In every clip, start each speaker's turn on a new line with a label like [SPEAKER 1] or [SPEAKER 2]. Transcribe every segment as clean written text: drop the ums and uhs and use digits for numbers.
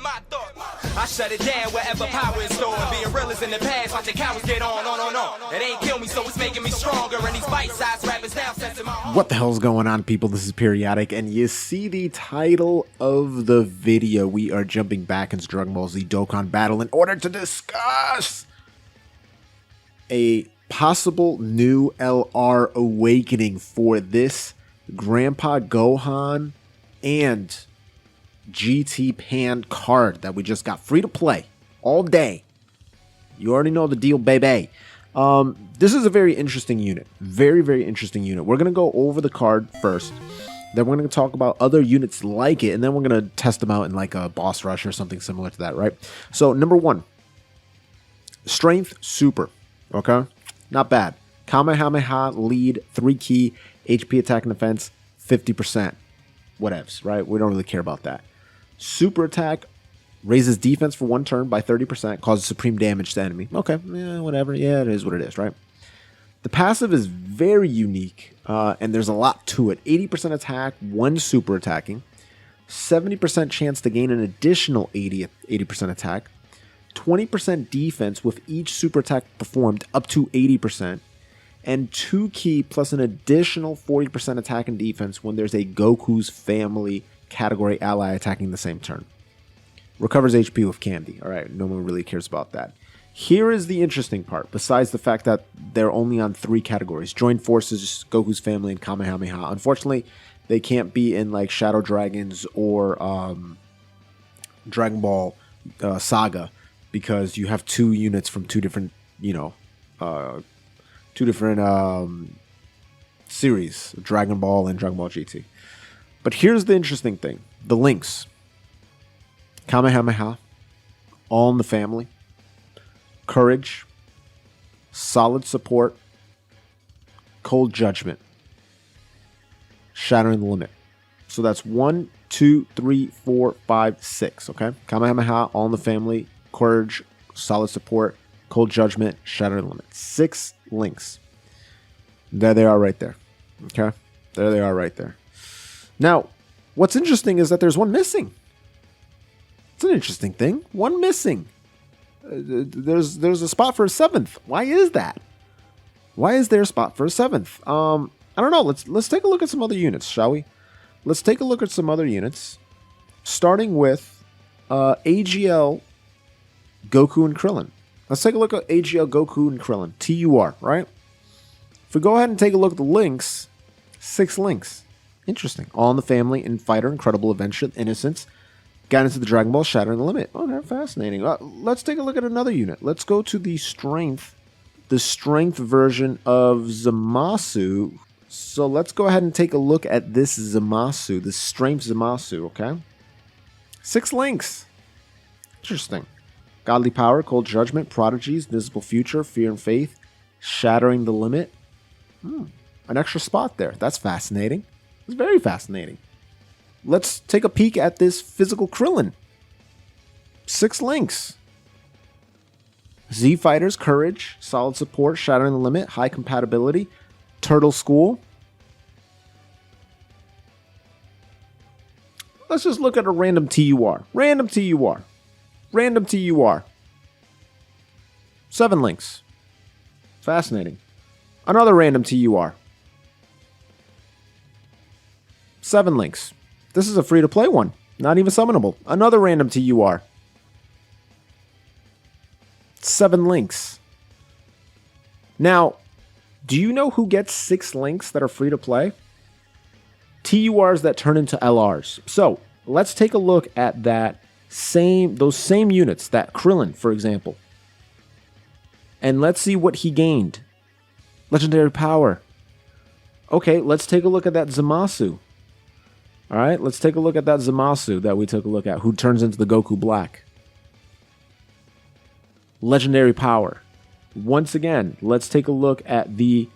[SPEAKER 1] my thoughts. I shut it down wherever power is stored. Being real is in the past, watching cowards get on. It ain't kill me, so it's making me stronger. And these bite-sized rappers now sensing my own.
[SPEAKER 2] What the hell's going on, people? This is Periodic, and you see the title of the video. We are jumping back into Dragon Ball Z Dokkan Battle in order to discuss a possible new LR awakening for this Grandpa Gohan and GT Pan card that we just got free to play all day. You already know the deal, baby. This is a very interesting unit. Very interesting unit. We're going to go over the card first. Then we're going to talk about other units like it. And then we're going to test them out in like a boss rush or something similar to that, right? So, number one. Strength Super. Okay? Not bad. Kamehameha, lead, 3 key, HP attack and defense, 50%. Whatevs, right? We don't really care about that. Super attack raises defense for 1 turn by 30%, causes supreme damage to enemy. Okay, yeah, whatever. Yeah, it is what it is, right? The passive is very unique, and there's a lot to it. 80% attack, 1 super attacking, 70% chance to gain an additional 80% attack, 20% defense with each super attack performed up to 80%, and 2 key plus an additional 40% attack and defense when there's a Goku's family category ally attacking the same turn. Recovers HP with candy. Alright, no one really cares about that. Here is the interesting part, besides the fact that they're only on 3 categories. Joined Forces, Goku's family, and Kamehameha. Unfortunately, they can't be in like Shadow Dragons or Dragon Ball Saga, because you have 2 units from 2 different, series, Dragon Ball and Dragon Ball GT. But here's the interesting thing. The links. Kamehameha, All in the Family, Courage, Solid Support, Cold Judgment, Shattering the Limit. So that's 1, 2, 3, 4, 5, 6, okay? Kamehameha, All in the Family, Courage, Solid Support, Cold Judgment, Shattering the Limit. 6 links. There they are right there. Okay? There they are right there. Now, what's interesting is that there's 1 missing. It's an interesting thing. 1 missing. There's a spot for a 7th. Why is that? Why is there a spot for a 7th? I don't know. Let's take a look at some other units, shall we? Let's take a look at some other units. Starting with AGL, Goku, and Krillin. Let's take a look at AGL, Goku, and Krillin. TUR, right? If we go ahead and take a look at the links, 6 links. Interesting. All in the Family, and Fighter, Incredible Adventure, Innocence, Guidance to the Dragon Ball, Shattering the Limit. Okay, fascinating. Let's take a look at another unit. Let's go to the strength version of Zamasu. So let's go ahead and take a look at this Zamasu, the strength Zamasu, okay? 6 links. Interesting. Godly Power, Cold Judgment, Prodigies, Visible Future, Fear and Faith, Shattering the Limit. An extra spot there. That's fascinating. It's very fascinating. Let's take a peek at this physical Krillin. 6 links. Z Fighters, Courage, Solid Support, Shattering the Limit, High Compatibility, Turtle School. Let's just look at a random TUR. Random TUR. 7 links. Fascinating. Another random TUR. 7 links. This is a free-to-play one. Not even summonable. Another random TUR. 7 links. Now, do you know who gets 6 links that are free-to-play? TURs that turn into LRs. So, let's take a look at those same units, that Krillin, for example. And let's see what he gained. Legendary Power. Okay, let's take a look at that Zamasu. Alright, let's take a look at that Zamasu that we took a look at, who turns into the Goku Black. Legendary Power. Once again, let's take a look at the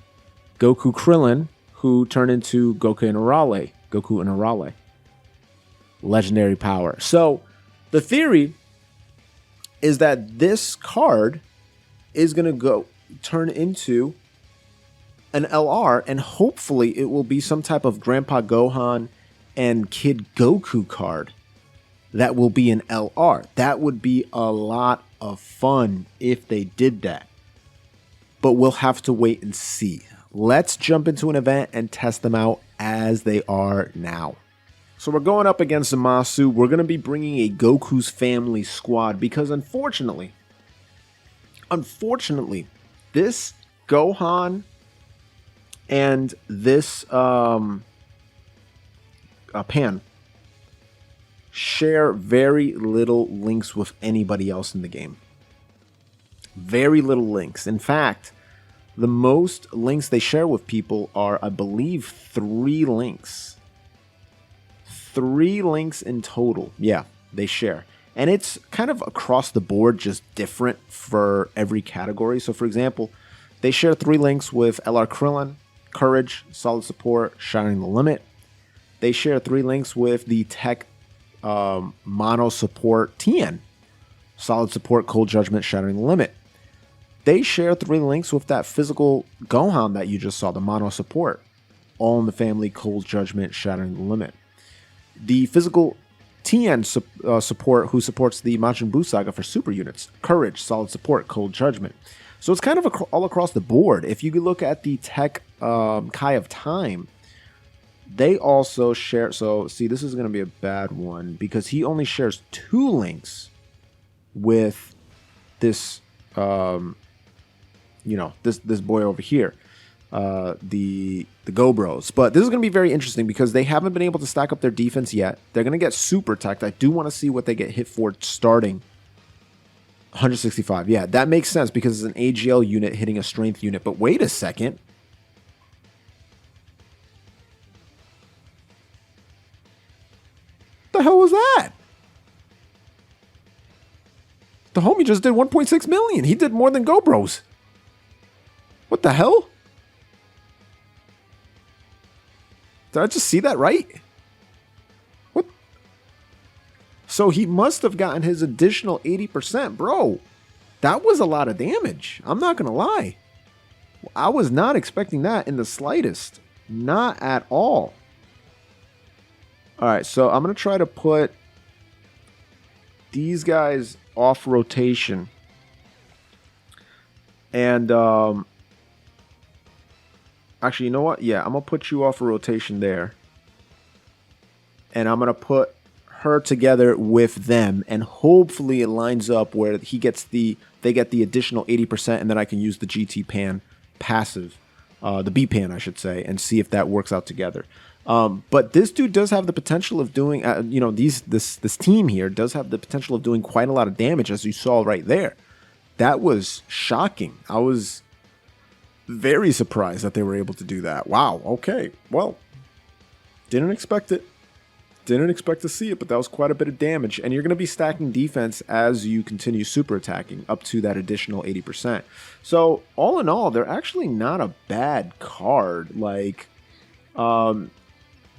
[SPEAKER 2] Goku Krillin, who turned into Goku and Arale. Legendary Power. So, the theory is that this card is going to turn into an LR, and hopefully it will be some type of Grandpa Gohan and Kid Goku card. that will be an LR. That would be a lot of fun if they did that. But we'll have to wait and see. Let's jump into an event and test them out as they are now. So we're going up against Zamasu. We're going to be bringing a Goku's Family squad because unfortunately, this Gohan and this Pan share very little links with anybody else in the game. Very little links. In fact, the most links they share with people are, I believe, 3 links. 3 links in total. Yeah, they share. And it's kind of across the board, just different for every category. So, for example, they share 3 links with LR Krillin, Courage, Solid Support, Shattering the Limit. They share 3 links with the Tech Mono Support Tien, Solid Support, Cold Judgment, Shattering the Limit. They share 3 links with that physical Gohan that you just saw, the Mono Support, All in the Family, Cold Judgment, Shattering the Limit. The physical Tien support who supports the Majin Buu Saga for super units, Courage, Solid Support, Cold Judgment. So it's kind of all across the board. If you look at the Tech Kai of Time, they also share. So see, this is going to be a bad one because he only shares 2 links with this, this boy over here, the Go Bros. But this is going to be very interesting because they haven't been able to stack up their defense yet. They're going to get super attacked. I do want to see what they get hit for starting 165. Yeah, that makes sense because it's an AGL unit hitting a strength unit. But wait a second. What the hell was that? The homie just did 1.6 million. He did more than Go Bros. What the hell? Did I just see that right? What? So he must have gotten his additional 80%. Bro, that was a lot of damage. I'm not going to lie. I was not expecting that in the slightest. Not at all. All right, so I'm going to try to put these guys off rotation. And, actually, you know what? Yeah, I'm going to put you off a rotation there. And I'm going to put her together with them. And hopefully it lines up where they get the additional 80%. And then I can use the GT Pan passive. The B Pan, I should say. And see if that works out together. But this dude does have the potential of doing, this team here does have the potential of doing quite a lot of damage, as you saw right there. That was shocking. I was very surprised that they were able to do that. Wow. Okay. Well, didn't expect it. Didn't expect to see it, but that was quite a bit of damage. And you're going to be stacking defense as you continue super attacking up to that additional 80%. So all in all, they're actually not a bad card. Like,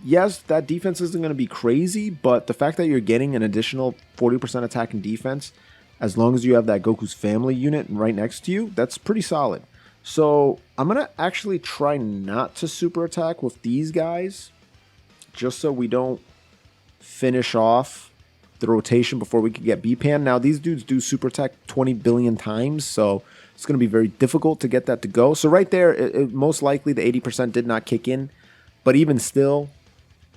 [SPEAKER 2] yes, that defense isn't going to be crazy, but the fact that you're getting an additional 40% attacking defense, as long as you have that Goku's Family unit right next to you, that's pretty solid. So I'm going to actually try not to super attack with these guys, just so we don't finish off the rotation before we can get B-Pan. Now, these dudes do super attack 20 billion times, so it's going to be very difficult to get that to go. So right there, it most likely the 80% did not kick in, but even still,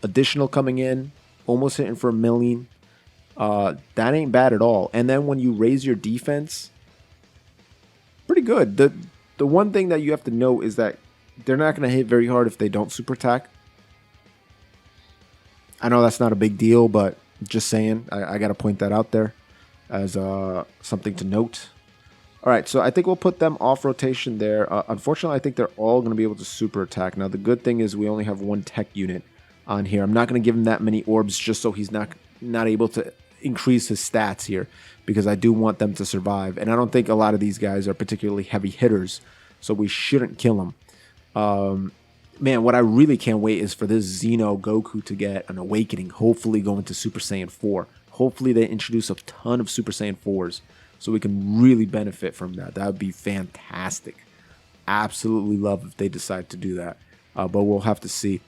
[SPEAKER 2] additional coming in, almost hitting for 1 million. That ain't bad at all. And then when you raise your defense, pretty good. The one thing that you have to know is that they're not going to hit very hard if they don't super attack. I know that's not a big deal, but just saying, I got to point that out there as something to note. All right, so I think we'll put them off rotation there. Unfortunately, I think they're all going to be able to super attack. Now, the good thing is we only have 1 tech unit on here. I'm not going to give him that many orbs just so he's not able to increase his stats here, because I do want them to survive. And I don't think a lot of these guys are particularly heavy hitters, so we shouldn't kill them. Man, what I really can't wait is for this Xeno Goku to get an awakening, hopefully going to Super Saiyan 4. Hopefully they introduce a ton of Super Saiyan 4s so we can really benefit from that. That would be fantastic. Absolutely love if they decide to do that, but we'll have to see.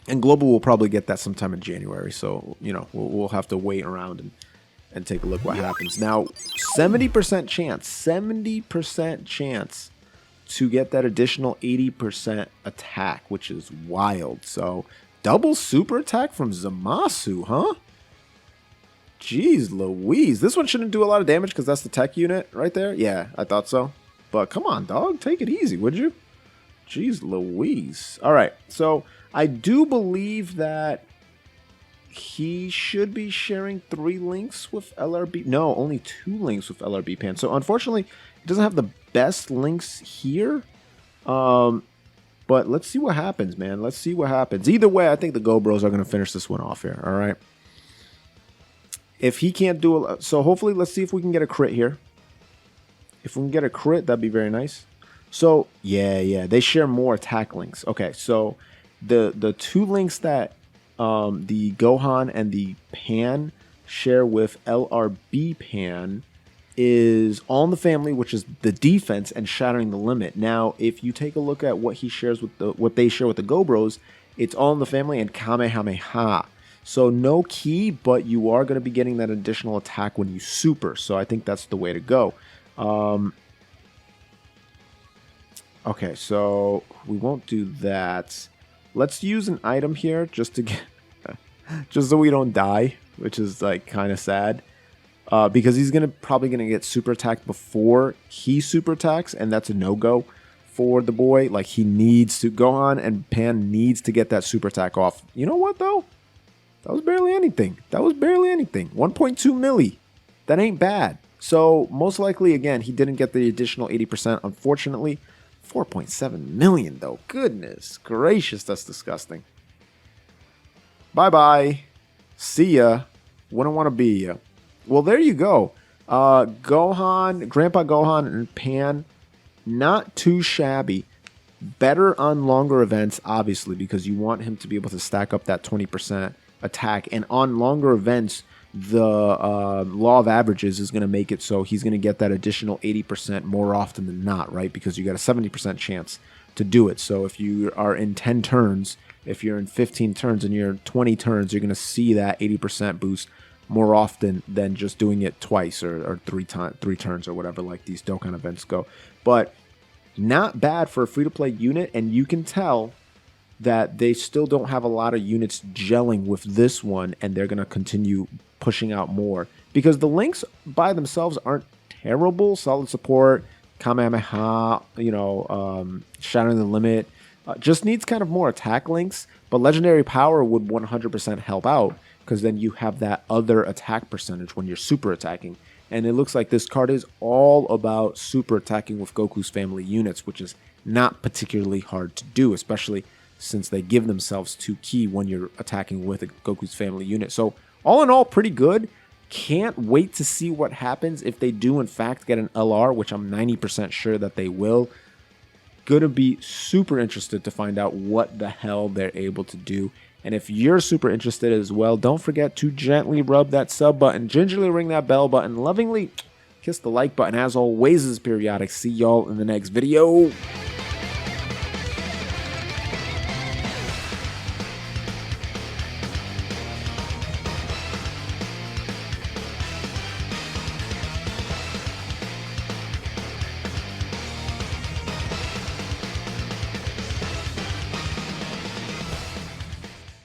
[SPEAKER 2] And Global will probably get that sometime in January. So, you know, we'll have to wait around and take a look what happens. Now, 70% chance to get that additional 80% attack, which is wild. So, double super attack from Zamasu, huh? Jeez Louise. This one shouldn't do a lot of damage because that's the tech unit right there. Yeah, I thought so. But come on, dog. Take it easy, would you? Jeez Louise. All right. So I do believe that he should be sharing 3 links with LRB. No, only 2 links with LRB Pan. So unfortunately, it doesn't have the best links here. But let's see what happens, man. Let's see what happens. Either way, I think the Go Bros are going to finish this one off here. All right. If he can't do it, so hopefully, let's see if we can get a crit here. If we can get a crit, that'd be very nice. So, yeah, they share more attack links. Okay, so the 2 links that the Gohan and the Pan share with LRB Pan is All in the Family, which is the defense, and Shattering the Limit. Now, if you take a look at what he shares with what they share with the Go Bros, it's All in the Family and Kamehameha. So no key, but you are going to be getting that additional attack when you super. So I think that's the way to go. Okay, so we won't do that. Let's use an item here just to get, just so we don't die, which is like kind of sad. Because he's probably gonna get super attacked before he super attacks, and that's a no-go for the boy. Like he needs to go on, and Pan needs to get that super attack off. You know what though? That was barely anything. 1.2 milli. That ain't bad. So most likely, again, he didn't get the additional 80%, unfortunately. 4.7 million, though. Goodness gracious, that's disgusting. Bye-bye. See ya. Wouldn't want to be ya. Well, there you go. Gohan, Grandpa Gohan, and Pan, not too shabby. Better on longer events, obviously, because you want him to be able to stack up that 20% attack. And on longer events, the law of averages is going to make it so he's going to get that additional 80% more often than not, right? Because you got a 70% chance to do it. So if you are in 10 turns, if you're in 15 turns and you're in 20 turns, you're going to see that 80% boost more often than just doing it twice or three turns or whatever, like these Dokkan events go. But not bad for a free-to-play unit, and you can tell that they still don't have a lot of units gelling with this one, and they're going to continue pushing out more because the links by themselves aren't terrible. Solid support, Kamehameha, Shattering the Limit, just needs kind of more attack links, but Legendary Power would 100% help out because then you have that other attack percentage when you're super attacking. And it looks like this card is all about super attacking with Goku's family units, which is not particularly hard to do, especially since they give themselves 2 key when you're attacking with a Goku's family unit. So all in all, pretty good. Can't wait to see what happens if they do in fact get an LR, which I'm 90% sure that they will. Gonna be super interested to find out what the hell they're able to do. And if you're super interested as well, don't forget to gently rub that sub button, gingerly ring that bell button, lovingly kiss the like button. As always, this is Periodik. See y'all in the next video.